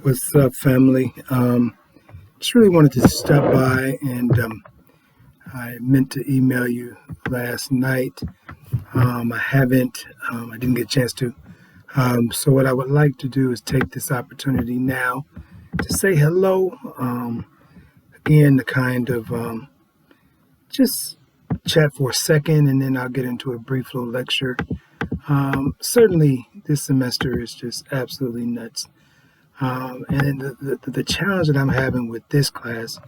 What's up, family? Just really wanted to stop by, and I meant to email you last night. I haven't. I didn't get a chance to. So what I would like to do is take this opportunity now to say hello. Again, to kind of just chat for a second, and then I'll get into a brief little lecture. Certainly, this semester is just absolutely nuts. And the challenge that I'm having with this class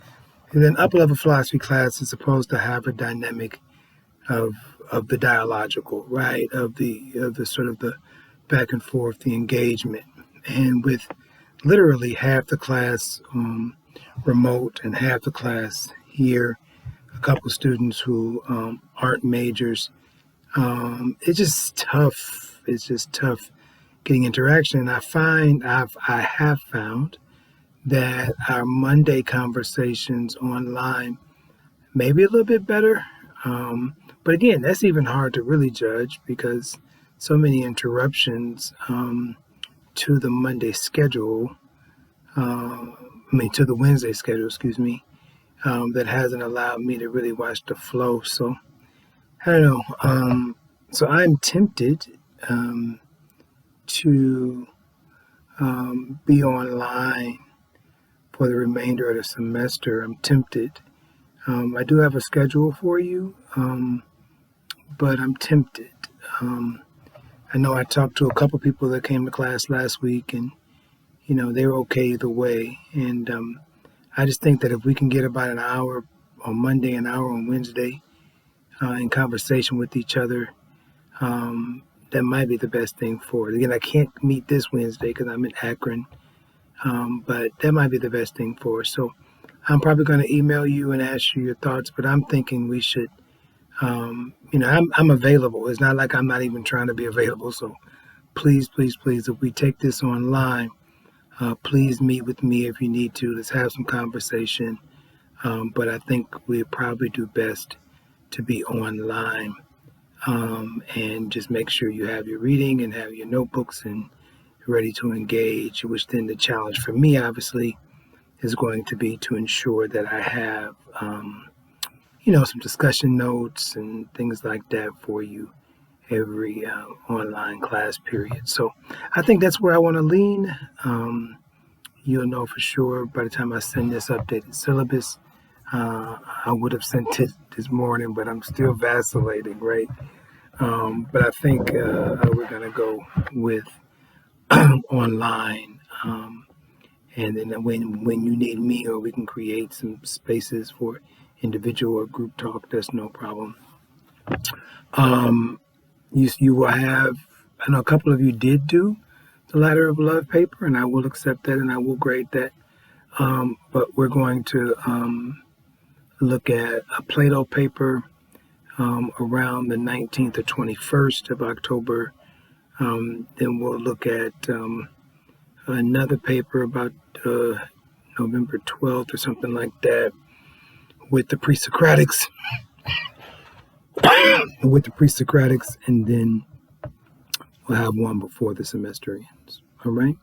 is an upper level philosophy class is supposed to have a dynamic of the dialogical, right? Of the sort of the back and forth, the engagement, and with literally half the class remote and half the class here, a couple of students who aren't majors. It's just tough. It's just tough getting interaction. And I have found that our Monday conversations online may be a little bit better. But again, that's even hard to really judge because so many interruptions to the Monday schedule, to the Wednesday schedule, excuse me, that hasn't allowed me to really watch the flow. So I don't know. So I'm tempted to be online for the remainder of the semester. I'm tempted. I do have a schedule for you, but I'm tempted. I know I talked to a couple people that came to class last week, and they were okay either way. And I just think that if we can get about an hour on Monday, an hour on Wednesday, in conversation with each other, that might be the best thing for it. Again, I can't meet this Wednesday because I'm in Akron, but that might be the best thing for us. So I'm probably going to email you and ask you your thoughts, but I'm thinking we should, I'm available. It's not like I'm not even trying to be available. So please, please, please, if we take this online, please meet with me if you need to. Let's have some conversation. But I think we probably do best to be online, and just make sure you have your reading and have your notebooks and ready to engage, which then the challenge for me, obviously, is going to be to ensure that I have, some discussion notes and things like that for you every online class period. So I think that's where I want to lean. You'll know for sure by the time I send this updated syllabus. I would have sent it this morning, but I'm still vacillating, right? But I think we're going to go with online. And then when you need me, or we can create some spaces for individual or group talk, that's no problem. You will have, I know a couple of you did do the Ladder of Love paper, and I will accept that and I will grade that. But we're going to look at a Plato paper around the 19th or 21st of October. Then we'll look at another paper about November 12th or something like that with the pre-Socratics. And then we'll have one before the semester ends. All right.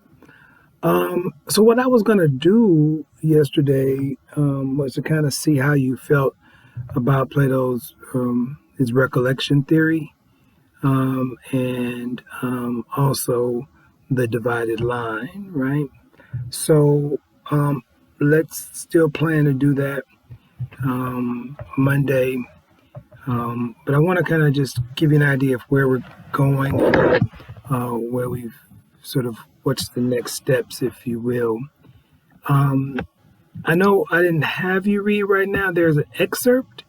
So what I was going to do yesterday was to kind of see how you felt about Plato's his recollection theory, and also the divided line, right? So let's still plan to do that Monday, but I want to kind of just give you an idea of where we're going, where we've sort of what's the next steps, if you will. I know I didn't have you read right now. There's an excerpt,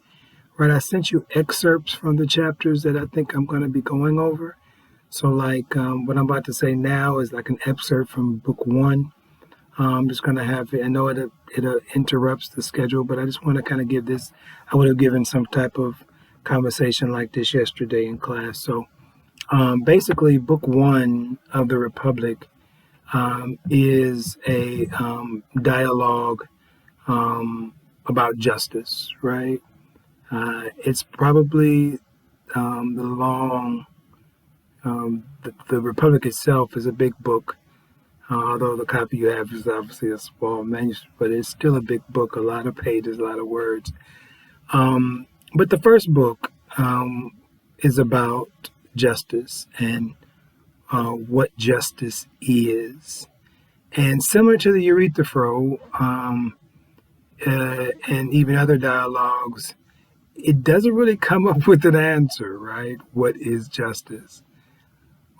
right? I sent you excerpts from the chapters that I think I'm going to be going over. So like what I'm about to say now is like an excerpt from book 1. I'm just going to have it. I know it interrupts the schedule, but I just want to kind of give this. I would have given some type of conversation like this yesterday in class. So basically, book 1 of the Republic is a dialogue about justice, right? It's probably the Republic itself is a big book. although the copy you have is obviously a small manuscript, but it's still a big book, a lot of pages, a lot of words. But the first book is about justice and what justice is. And similar to the Erythropho and even other dialogues, it doesn't really come up with an answer, right? What is justice?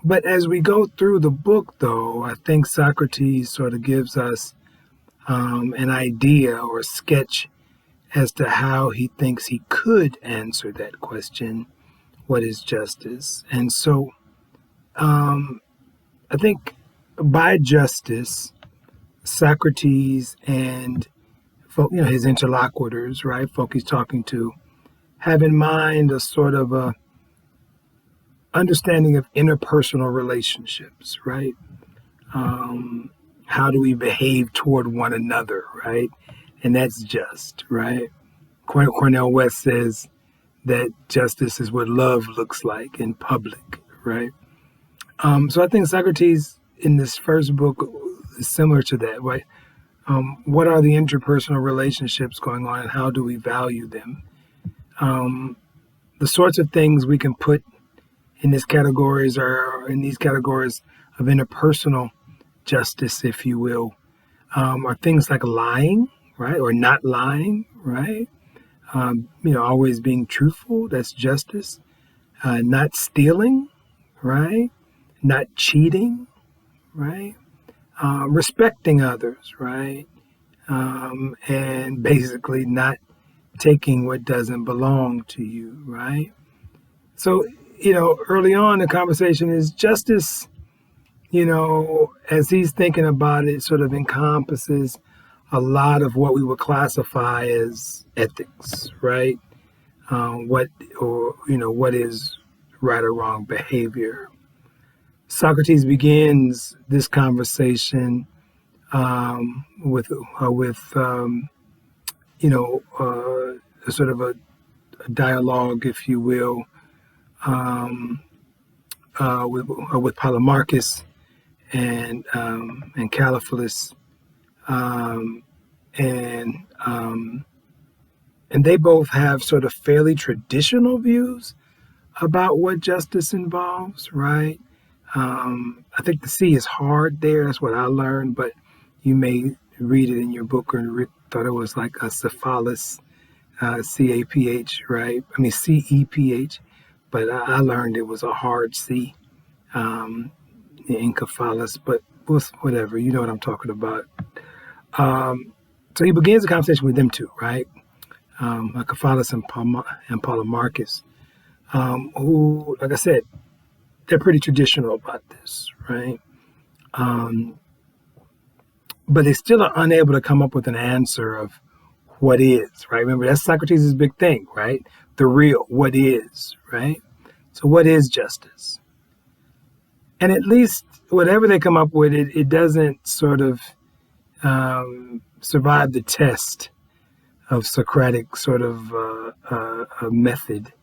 But as we go through the book, though, I think Socrates sort of gives us an idea or a sketch as to how he thinks he could answer that question, what is justice? And so I think by justice, Socrates and his interlocutors, right, folk he's talking to, have in mind a sort of a understanding of interpersonal relationships, right? How do we behave toward one another, right? And that's just, right? Cornel West says that justice is what love looks like in public, right? So I think Socrates in this first book is similar to that, right? What are the interpersonal relationships going on and how do we value them? The sorts of things we can put in these categories of interpersonal justice, if you will, are things like lying, right? Or not lying, right? Always being truthful, that's justice. Not stealing, right? Not cheating, right? Respecting others, right? And basically not taking what doesn't belong to you, right? So, early on the conversation is justice, as he's thinking about it, sort of encompasses a lot of what we would classify as ethics, right? What is right or wrong behavior. Socrates begins this conversation with sort of a dialogue, if you will, with Polemarchus and Calliphilus, and they both have sort of fairly traditional views about what justice involves, right? I think the C is hard there. That's what I learned, but you may read it in your book or thought it was like a cephalus, C-A-P-H, right? I mean, C-E-P-H, but I learned it was a hard C in cephalus, but whatever, you know what I'm talking about. So he begins the conversation with them two, right? Cephalus and Polemarchus, who, like I said, they're pretty traditional about this, right? But they still are unable to come up with an answer of what is, right? Remember, that's Socrates' big thing, right? The real, what is, right? So what is justice? And at least whatever they come up with, it doesn't sort of survive the test of Socratic sort of a method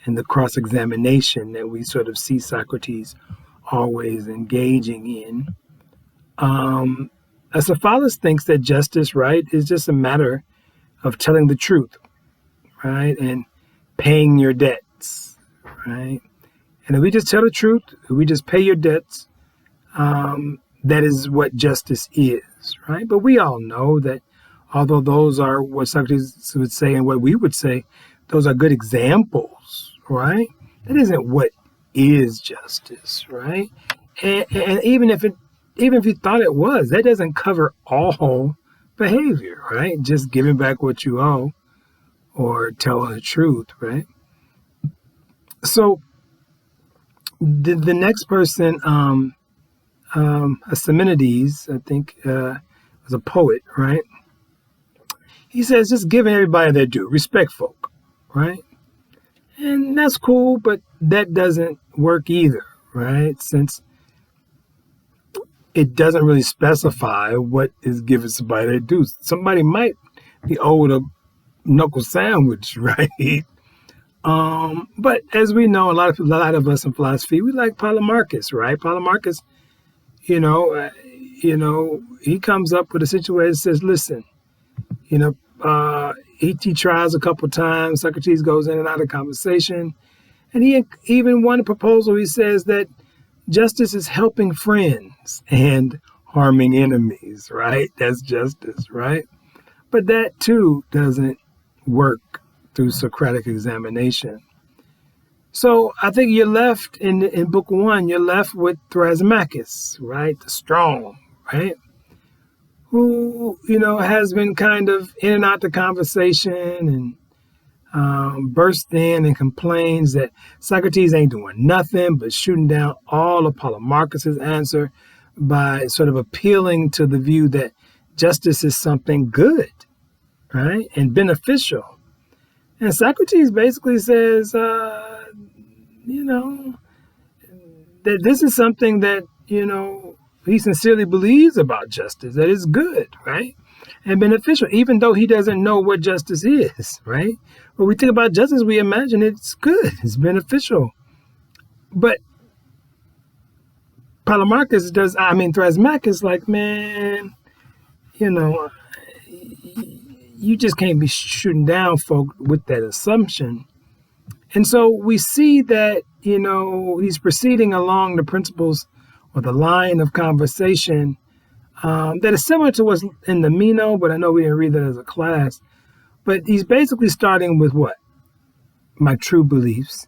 and the cross-examination that we sort of see Socrates always engaging in. Cephalus thinks that justice, right, is just a matter of telling the truth, right, and paying your debts, right? And if we just tell the truth, if we just pay your debts, that is what justice is, right? But we all know that although those are what Socrates would say and what we would say, those are good examples, right? That isn't what is justice, right? And even if you thought it was, that doesn't cover all behavior, right? Just giving back what you owe or telling the truth, right? So the next person, Simonides, I think, was a poet, right? He says just giving everybody their due, respect folk, right? And that's cool, but that doesn't work either, right? Since it doesn't really specify what is giving somebody their due. Somebody might be owed a knuckle sandwich, right? But as we know, a lot of us in philosophy, we like Polemarchus, right? Polemarchus, he comes up with a situation that says, listen, he tries a couple times. Socrates goes in and out of conversation. And he even one proposal, he says that justice is helping friends and harming enemies, right? That's justice, right? But that too doesn't work through Socratic examination. So I think you're left in book one, you're left with Thrasymachus, right? The strong, right? Who, has been kind of in and out the conversation and bursts in and complains that Socrates ain't doing nothing but shooting down all of Polemarchus's answer by sort of appealing to the view that justice is something good, right? And beneficial. And Socrates basically says, that this is something that, he sincerely believes about justice, that it's good, right? And beneficial, even though he doesn't know what justice is, right? When we think about justice, we imagine it's good, it's beneficial. But Thrasymachus like, man, you just can't be shooting down folk with that assumption. And so we see that, he's proceeding along the principles or the line of conversation that is similar to what's in the Meno, but I know we didn't read that as a class. But he's basically starting with what? My true beliefs,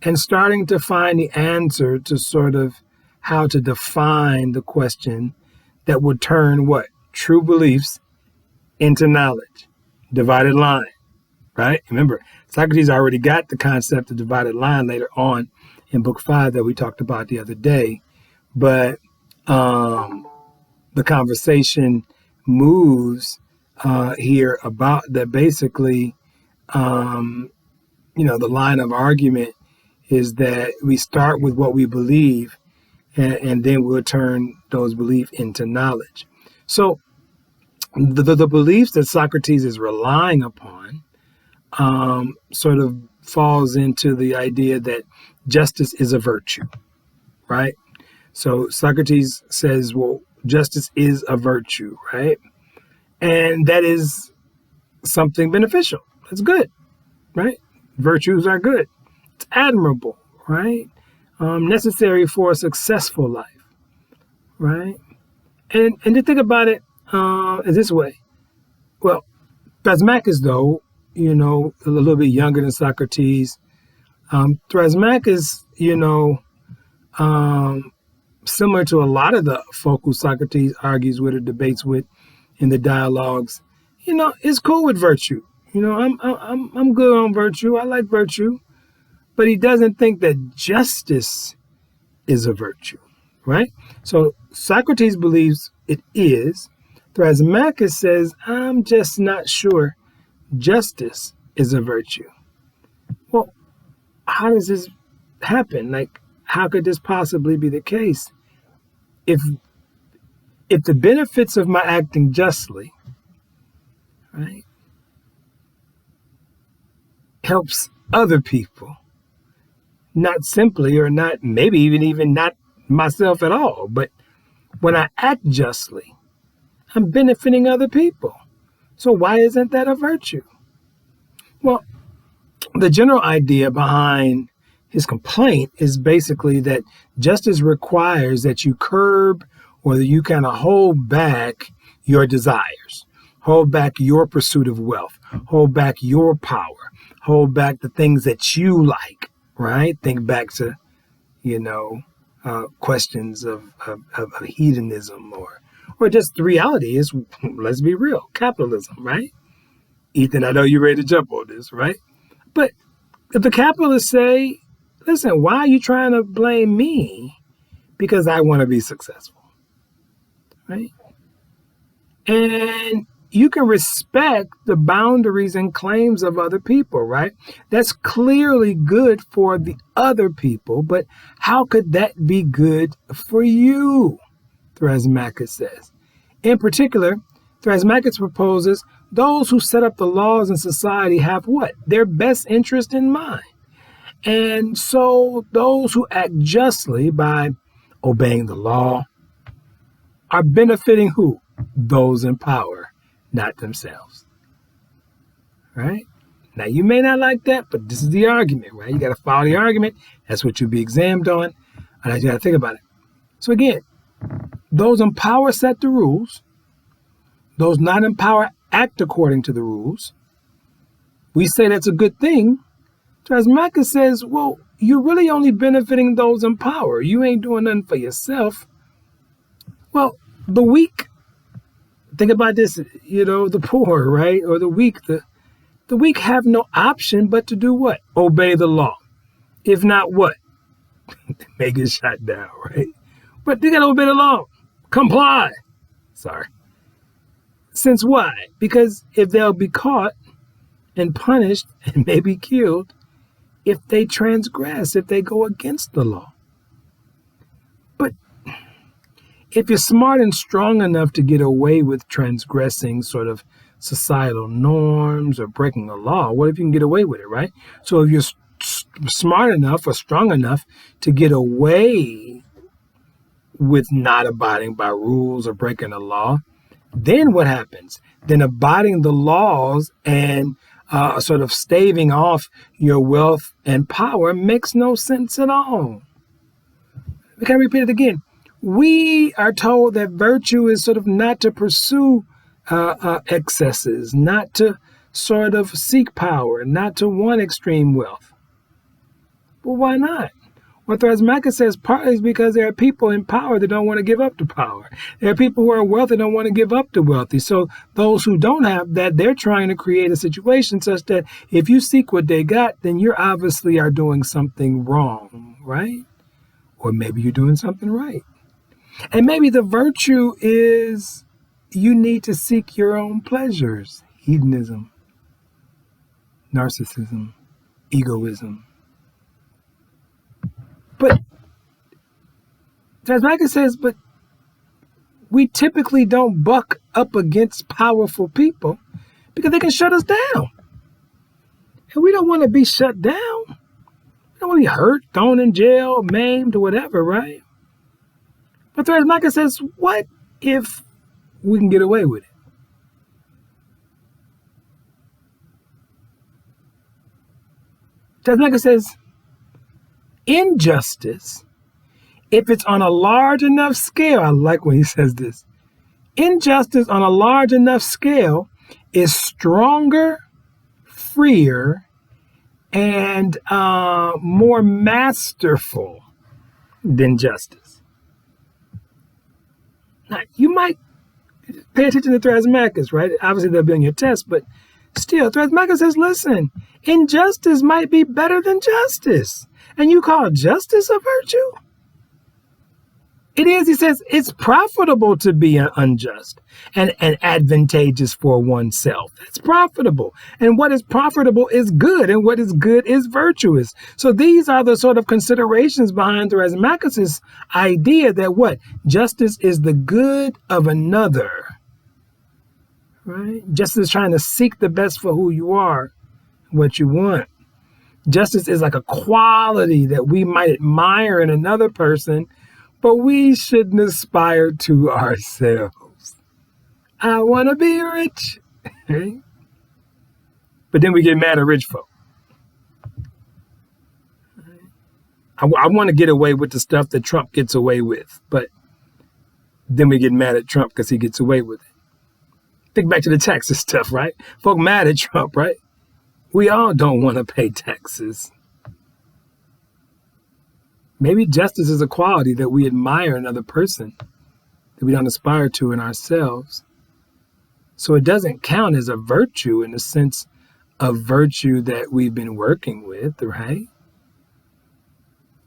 and starting to find the answer to sort of how to define the question that would turn what? True beliefs into knowledge. Divided line, right? Remember, Socrates already got the concept of divided line later on in book 5 that we talked about the other day. But the conversation moves here about that basically, the line of argument is that we start with what we believe and then we'll turn those beliefs into knowledge. So the beliefs that Socrates is relying upon sort of falls into the idea that justice is a virtue, right? So Socrates says, well, justice is a virtue, right? And that is something beneficial. It's good, right? Virtues are good. It's admirable, right? Necessary for a successful life, right? And to think about it is this way. Well, Thrasymachus, though, a little bit younger than Socrates. Thrasymachus, similar to a lot of the folk who Socrates argues with or debates with in the dialogues, is cool with virtue. I'm good on virtue. I like virtue. But he doesn't think that justice is a virtue, right? So Socrates believes it is. Thrasymachus says, I'm just not sure justice is a virtue. Well, how does this happen? Like, how could this possibly be the case? If the benefits of my acting justly, right, helps other people, not simply or not maybe even not myself at all, but when I act justly, I'm benefiting other people. So why isn't that a virtue? Well, the general idea behind his complaint is basically that justice requires that you curb or that you kind of hold back your desires, hold back your pursuit of wealth, hold back your power, hold back the things that you like, right? Think back to, questions of hedonism or just the reality is, let's be real, capitalism, right? Ethan, I know you're ready to jump on this, right? But if the capitalists say, listen, why are you trying to blame me? Because I want to be successful, right? And you can respect the boundaries and claims of other people, right? That's clearly good for the other people, but how could that be good for you? Thrasymachus says. In particular, Thrasymachus proposes those who set up the laws in society have what? Their best interest in mind. And so those who act justly by obeying the law, are benefiting who? Those in power, not themselves. Right? Now, you may not like that, but this is the argument, right? You got to follow the argument. That's what you'll be examined on. And you got to think about it. So again, those in power set the rules. Those not in power act according to the rules. We say that's a good thing. Thrasymachus says, well, you're really only benefiting those in power. You ain't doing nothing for yourself. Well, the weak, think about this, the poor, right? Or the weak, the weak have no option but to do what? Obey the law. If not what? They get shot down, right? But they got to obey the law. Comply. Sorry. Since why? Because if they'll be caught and punished and maybe killed if they transgress, if they go against the law. But if you're smart and strong enough to get away with transgressing sort of societal norms or breaking the law, what if you can get away with it, right? So if you're smart enough or strong enough to get away with not abiding by rules or breaking the law, then what happens? Then abiding the laws and sort of staving off your wealth and power makes no sense at all. We can repeat it again. We are told that virtue is sort of not to pursue excesses, not to sort of seek power, not to want extreme wealth. Well, why not? Well, Thrasymachus says partly is because there are people in power that don't want to give up the power. There are people who are wealthy that don't want to give up the wealthy. So those who don't have that, they're trying to create a situation such that if you seek what they got, then you obviously are doing something wrong, right? Or maybe you're doing something right. And maybe the virtue is you need to seek your own pleasures. Hedonism, narcissism, egoism. But Thrasymachus says, but we typically don't buck up against powerful people because they can shut us down. And we don't want to be shut down. We don't want to be hurt, thrown in jail, maimed, or whatever, right? But Thrasymachus says, what if we can get away with it? Thrasymachus says, injustice, if it's on a large enough scale, I like when he says this, injustice on a large enough scale is stronger, freer, and more masterful than justice. Now, you might pay attention to Thrasymachus, right? Obviously, they'll be on your test, but still, Thrasymachus says, listen, injustice might be better than justice. And you call justice a virtue? It is, he says, it's profitable to be unjust and advantageous for oneself. That's profitable. And what is profitable is good, and what is good is virtuous. So these are the sort of considerations behind Thrasymachus' idea that what? Justice is the good of another. Right? Justice is trying to seek the best for who you are, what you want. Justice is like a quality that we might admire in another person, but we shouldn't aspire to ourselves. I want to be rich. But then we get mad at rich folk. I want to get away with the stuff that Trump gets away with, but then we get mad at Trump because he gets away with it. Think back to the taxes stuff, right? Folk mad at Trump, right? We all don't want to pay taxes. Maybe justice is a quality that we admire in another person, that we don't aspire to in ourselves. So it doesn't count as a virtue in the sense of virtue that we've been working with, right?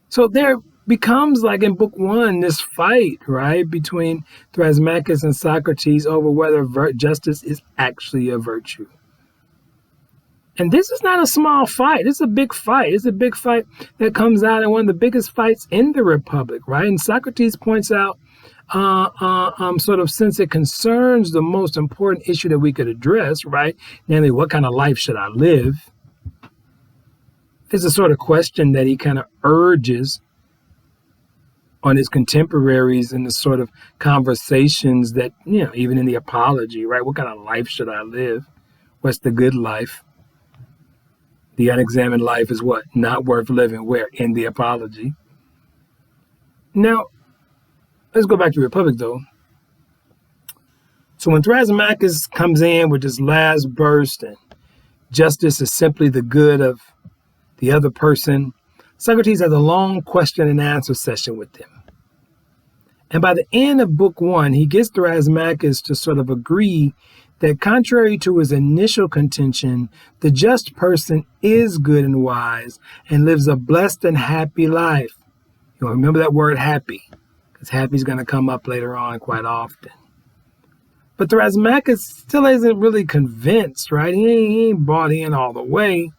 So there becomes, like in book 1, this fight, right, between Thrasymachus and Socrates over whether justice is actually a virtue. And this is not a small fight. It's a big fight. It's a big fight that comes out in one of the biggest fights in the Republic, right? And Socrates points out, sort of, since it concerns the most important issue that we could address, right? Namely, what kind of life should I live? There's a sort of question that he kind of urges on his contemporaries in the sort of conversations that, even in the apology, right? What kind of life should I live? What's the good life? The unexamined life is what? Not worth living. Where? In the apology. Now, let's go back to the Republic, though. So when Thrasymachus comes in with his last burst and justice is simply the good of the other person, Socrates has a long question and answer session with him. And by the end of book 1, he gets Thrasymachus to sort of agree that contrary to his initial contention, the just person is good and wise and lives a blessed and happy life. Remember that word happy, because happy is going to come up later on quite often. But Thrasymachus still isn't really convinced, right? He ain't bought in all the way.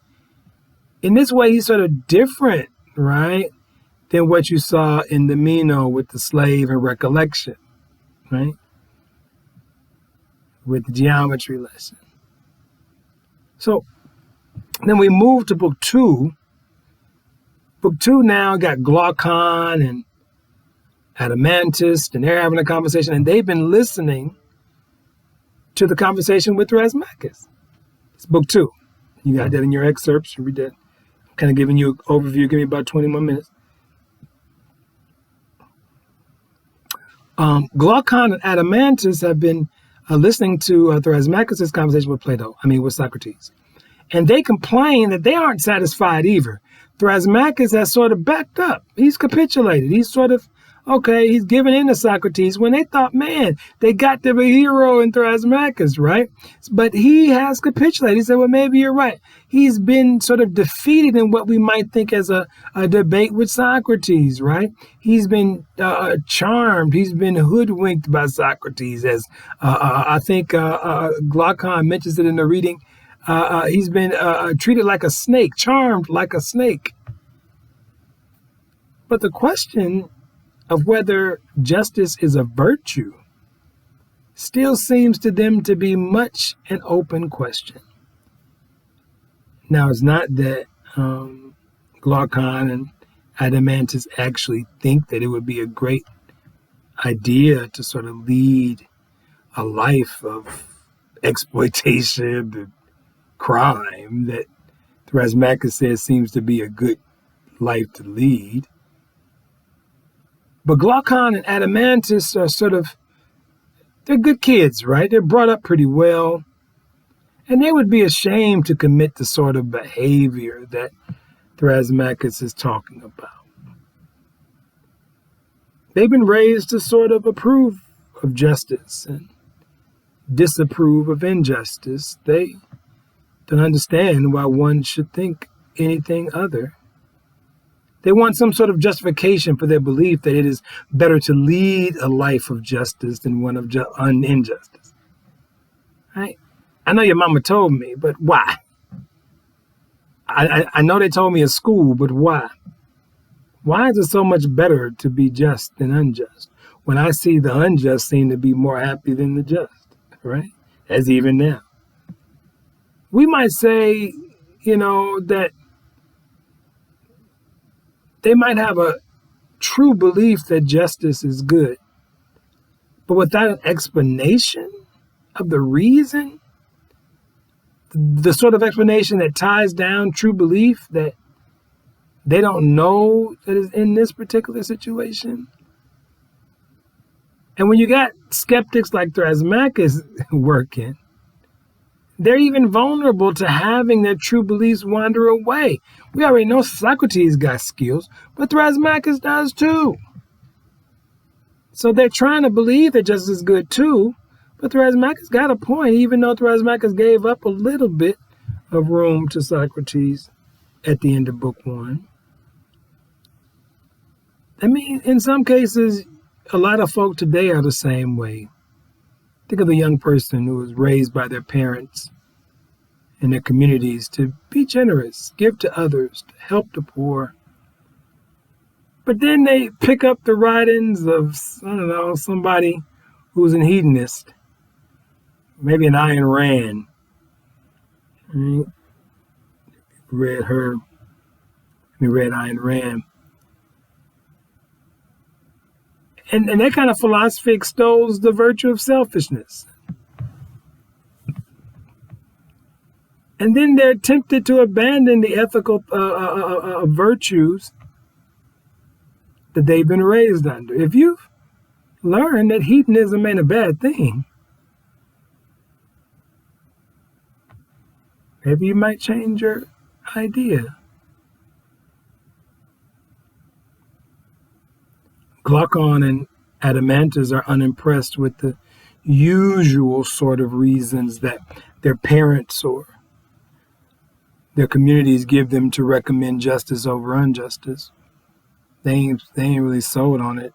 In this way, he's sort of different, right, than what you saw in the Meno with the slave and recollection, right? With the geometry lesson. So then we move to book 2. Book 2 now got Glaucon and Adeimantus, and they're having a conversation, and they've been listening to the conversation with Thrasymachus. It's book 2. You got that in your excerpts. You read that. I'm kind of giving you an overview. Give me about 20 more minutes. Glaucon and Adeimantus have been listening to Thrasymachus' conversation with Socrates. And they complain that they aren't satisfied either. Thrasymachus has sort of backed up. He's capitulated. He's sort of, he's given in to Socrates when they thought, man, they got the hero in Thrasymachus, right? But he has capitulated. He said, well, maybe you're right. He's been sort of defeated in what we might think as a debate with Socrates, right? He's been charmed. He's been hoodwinked by Socrates, as I think Glaucon mentions it in the reading. He's been treated like a snake, charmed like a snake. But the question of whether justice is a virtue still seems to them to be much an open question. Now, it's not that Glaucon and Adeimantus actually think that it would be a great idea to sort of lead a life of exploitation and crime that Thrasymachus says seems to be a good life to lead. But Glaucon and Adeimantus are they're good kids, right? They're brought up pretty well. And they would be ashamed to commit the sort of behavior that Thrasymachus is talking about. They've been raised to sort of approve of justice and disapprove of injustice. They don't understand why one should think anything other. They want some sort of justification for their belief that it is better to lead a life of justice than one of injustice. Right? I know your mama told me, but why? I know they told me at school, but why? Why is it so much better to be just than unjust? When I see the unjust seem to be more happy than the just, right? As even now. We might say, that they might have a true belief that justice is good, but without an explanation of the reason, the sort of explanation that ties down true belief that they don't know that is in this particular situation. And when you got skeptics like Thrasymachus working, they're even vulnerable to having their true beliefs wander away. We already know Socrates got skills, but Thrasymachus does too. So they're trying to believe that justice is good too, but Thrasymachus got a point, even though Thrasymachus gave up a little bit of room to Socrates at the end of book 1. I mean, in some cases, a lot of folk today are the same way. Think of a young person who was raised by their parents and their communities to be generous, give to others, to help the poor. But then they pick up the writings of, somebody who's an hedonist, maybe an Ayn Rand. Right? Read Ayn Rand. And that kind of philosophy extols the virtue of selfishness. And then they're tempted to abandon the ethical virtues that they've been raised under. If you've learned that hedonism ain't a bad thing, maybe you might change your idea. Glaucon and Adeimantus are unimpressed with the usual sort of reasons that their parents or their communities give them to recommend justice over injustice. They ain't really sold on it,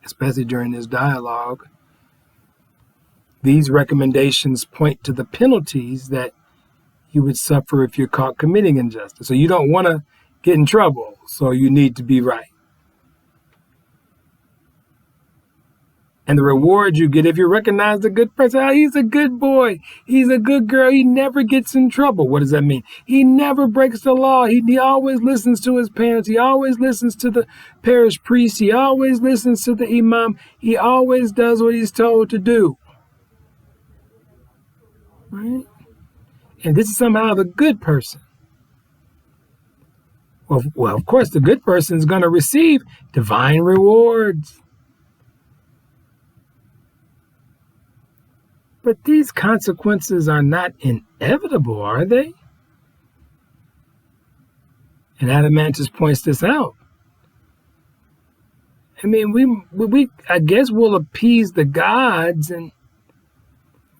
especially during this dialogue. These recommendations point to the penalties that you would suffer if you're caught committing injustice. So you don't want to get in trouble, so you need to be right. And the reward you get if you recognize a good person, oh, he's a good boy, he's a good girl, he never gets in trouble. What does that mean? He never breaks the law. He always listens to his parents. He always listens to the parish priest. He always listens to the imam. He always does what he's told to do. Right? And this is somehow the good person. Well, of course, the good person is going to receive divine rewards. But these consequences are not inevitable, are they? And Adeimantus points this out. I mean, we I guess we'll appease the gods,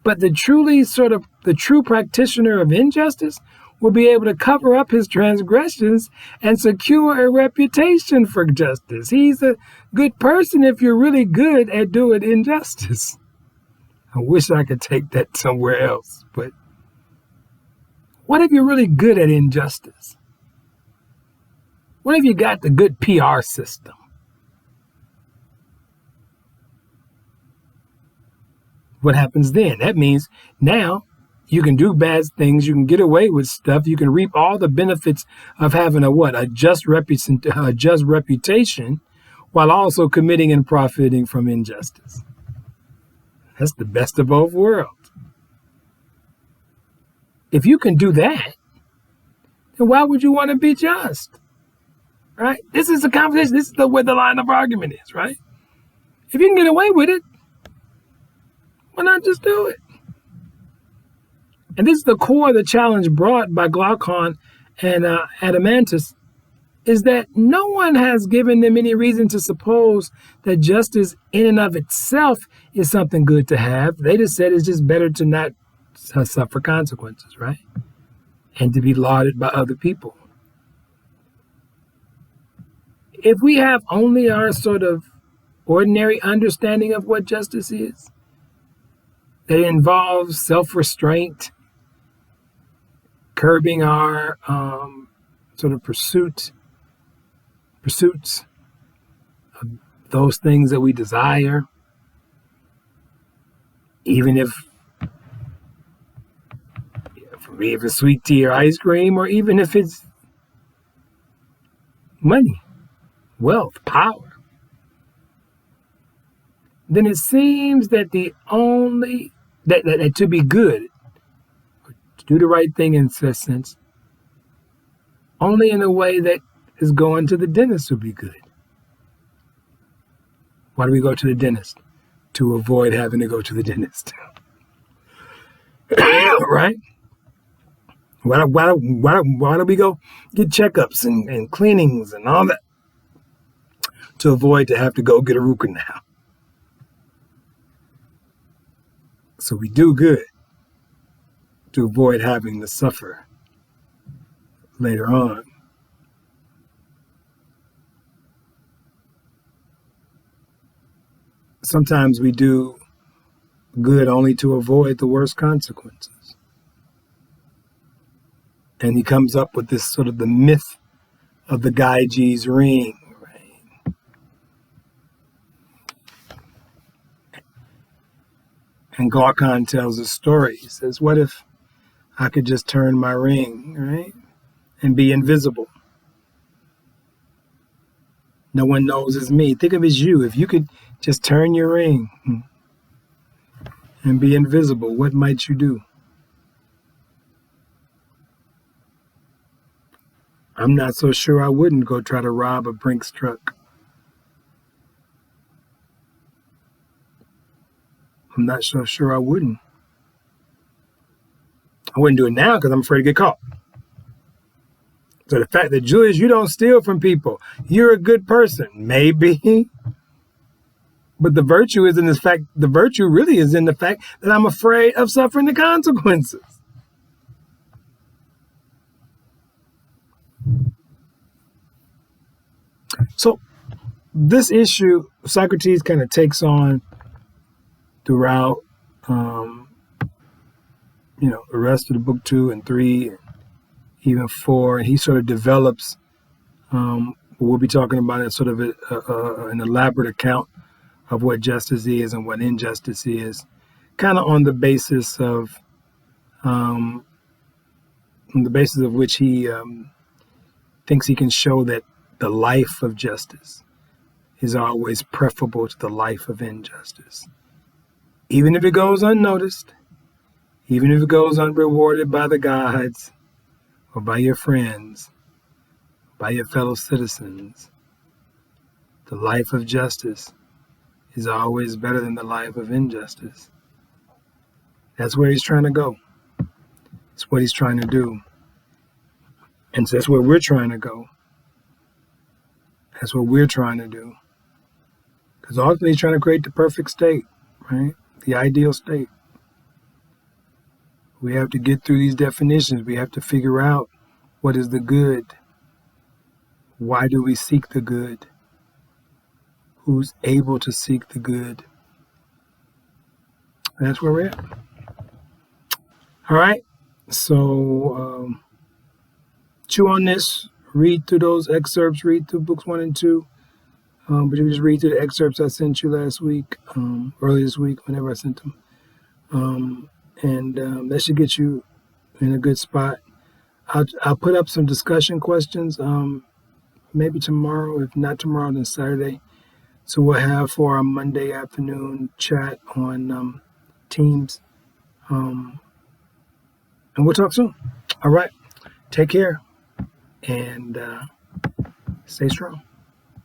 but the true practitioner of injustice will be able to cover up his transgressions and secure a reputation for justice. He's a good person if you're really good at doing injustice. I wish I could take that somewhere else, but what if you're really good at injustice? What if you got the good PR system? What happens then? That means now you can do bad things, you can get away with stuff, you can reap all the benefits of having a just reputation while also committing and profiting from injustice. That's the best of both worlds. If you can do that, then why would you want to be just? Right? This is a conversation. This is where the line of argument is, right? If you can get away with it, why not just do it? And this is the core of the challenge brought by Glaucon and Adeimantus, is that no one has given them any reason to suppose that justice in and of itself is something good to have. They just said it's just better to not suffer consequences, right? And to be lauded by other people. If we have only our sort of ordinary understanding of what justice is, that it involves self-restraint, curbing our sort of pursuits of those things that we desire, even if it's sweet tea or ice cream, or even if it's money, wealth, power, then it seems that that to be good, to do the right thing in a sense, only in a way that is going to the dentist would be good. Why do we go to the dentist? To avoid having to go to the dentist. Right? Why do we go get checkups and cleanings and all that? To avoid to have to go get a root canal. So we do good to avoid having to suffer later on. Sometimes we do good only to avoid the worst consequences. And he comes up with this sort of the myth of the Gyges ring, right? And Glaucon tells a story. He says, what if I could just turn my ring, right? And be invisible. No one knows it's me. Think of it as you. If you could Just turn your ring and be invisible. What might you do? I'm not so sure I wouldn't go try to rob a Brinks truck. I'm not so sure I wouldn't. I wouldn't do it now because I'm afraid to get caught. So the fact that, Julius, you don't steal from people, you're a good person. Maybe. But the virtue is in this fact, the virtue really is in the fact that I'm afraid of suffering the consequences. So this issue, Socrates kind of takes on throughout, the rest of the book 2 and 3, and even 4, and he sort of develops what we'll be talking about as sort of an elaborate account of what justice is and what injustice is, kind of on the basis of which he thinks he can show that the life of justice is always preferable to the life of injustice. Even if it goes unnoticed, even if it goes unrewarded by the gods or by your friends, by your fellow citizens, the life of justice is always better than the life of injustice. That's where he's trying to go. It's what he's trying to do. And so that's where we're trying to go. That's what we're trying to do. Because ultimately he's trying to create the perfect state, right? The ideal state. We have to get through these definitions. We have to figure out what is the good. Why do we seek the good? Who's able to seek the good? That's where we're at. All right. So chew on this. Read through those excerpts. Read through books 1 and 2. But you can just read through the excerpts I sent you last week, early this week, whenever I sent them. And that should get you in a good spot. I'll put up some discussion questions maybe tomorrow. If not tomorrow, then Saturday. So we'll have for our Monday afternoon chat on Teams. And we'll talk soon. All right. Take care and stay strong.